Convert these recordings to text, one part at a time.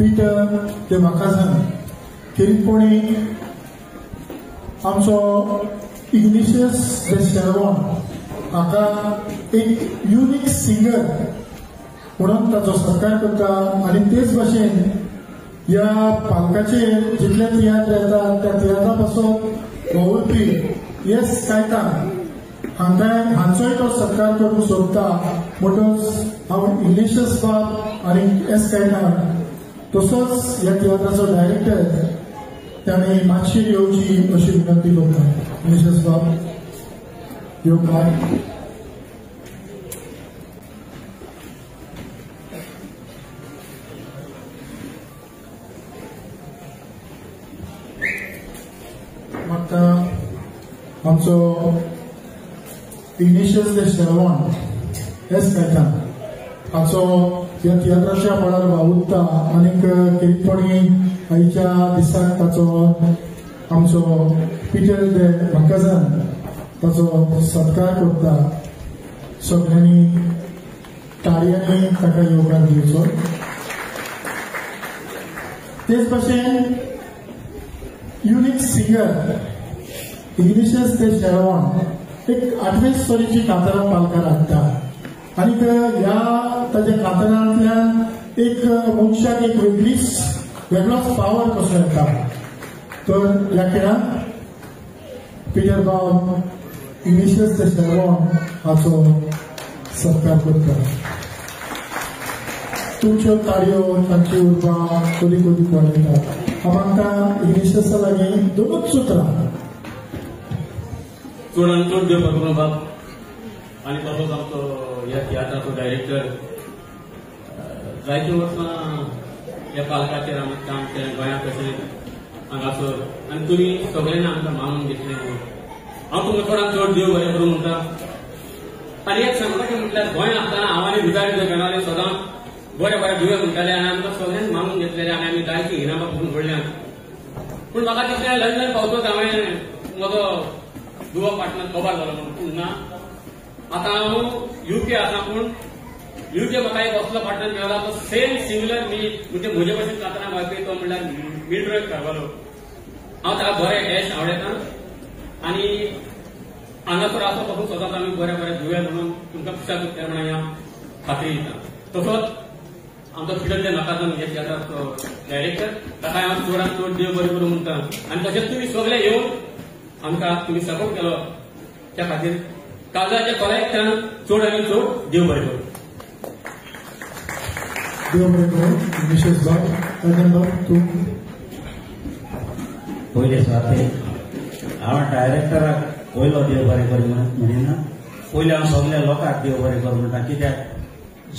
Peter ते म्हाकासान केरीपणी आमचो igneous दे शेरवॉन हाका एक युनिक सिंगर म्हणून ताचो सत्कार करता आणि तेच भाशेन ह्या पालकाचेर जितले तियात्र येतात त्या तियात्रा पासून भोंवपी येस कायतान हांचोय तो सत्कार करूंक सोदता म्हणटच हांव इग्निशियस बाब आनी एस कायतान तसोच ह्या तियात्राचो डायरेक्टर ताणें मातशी येवची अशी विनंती करता. इग्निशियस बाब येवकार. म्हाका आमचो इग्निशियस दे शेरवॉन एस कायतान हाचो ह्या तियात्राच्या मळार वावुरता आनीक केरीपणी आयच्या दिसाक ताचो आमचो पीटर दे म्हाकासान ताचो सत्कार करता. सगळ्यांनी ताळयांनी ताका येवकार दिवचो. तेच भाशेन युनिक सिंगर इग्निशियस दे शेरवॉन एक 8वे स्तरीची कातरां पालकार हाडटा आनी ह्या ताच्या कातरांतल्यान एक मनशाक एक वेगळोच पावर कसो येता. तर ह्या खेळांत पीटर बाब इग्निशियस दे शेरवॉन हाचो सत्कार करता. तुमच्यो ताळयो तांची उर्बा कधी कधी वाडयता. आमकां इग्निशियसा लागीं 2च सुत्रां चोडान चोड देव बरो बाब आनी तसोच आमचो ह्या तियात्राचो डायरेक्टर जायत्या वर्सां ह्या पालकाचेर आमी काम केलें गोंयांत तशें हांगासर आनी तुमी सगळ्यांनी आमकां मानून घेतलें. हांव तुमकां चोडान चोड देव बरें करूं म्हणटा. आनी एक सांगपाचें म्हटल्यार गोंय आसतना हांव आनी विदारी जे घेणारे सदांच बरे बरे दुवे म्हणटाले आनी आमकां सगळ्यांनी मानून घेतलेले आनी आमी जायतीं इनामां पसून घडल्यात. पूण म्हाका दिसलें लंडन पावतच हांवें म्हजो दुवा पार्टनर कवर जालो म्हणून. पूण ना, आतां हांव UK आसा पूण UK म्हाका एक असलो पार्टनर मेळ्ळा तो सेम सिमिलर म्हणजे म्हजे भशेन कातरां घालपी तो म्हणल्यार मिल्ड्रेड कार्वालो. हांव ताका बरें यश आवडयता आनी हांगासर आसो पासून सदांच आमी बरे बरे दुवे म्हणून तुमकां पिशाच उत्तर म्हणून ह्या खात्री दिता. तसोच आमचो पीटर दे म्हाकासान हे थिएटराचो डायरेक्टर ताका हांव चोडान चोड देव बरें करूं म्हणटा. आनी तशेंच तुमी सगळे येवन आमकां तुमी सपोर्ट केलो त्या खातीर काळजाच्या कलेक्टान चोड आनी चोड देव बरें करूं. देव बरें करूं. इग्निशियस बाब कायतान बाब तूं पयले सुवातेर हांव डायरेक्टराक पयलो देव बरें करूं म्हणिना. पयले हांव सगळ्या लोकांक देव बरें करूं म्हणटा. कित्याक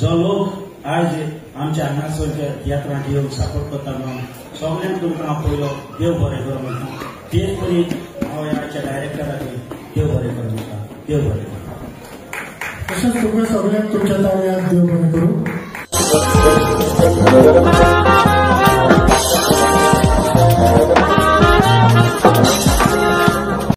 जो लोक आज आमच्या हांगासरच्या तियात्रांक येवन सपोर्ट करता म्हणून सगळ्यांक तुमकां हांव पयलो देव बरें करूं म्हणटा. तेच परी हांव ह्याच्या डायरेक्टराक देव बरें करूं म्हणटा. देव बरें करूं. तशेंच तुमकां सगळ्यांक तुमच्या ताळयांक देव बरें करूं.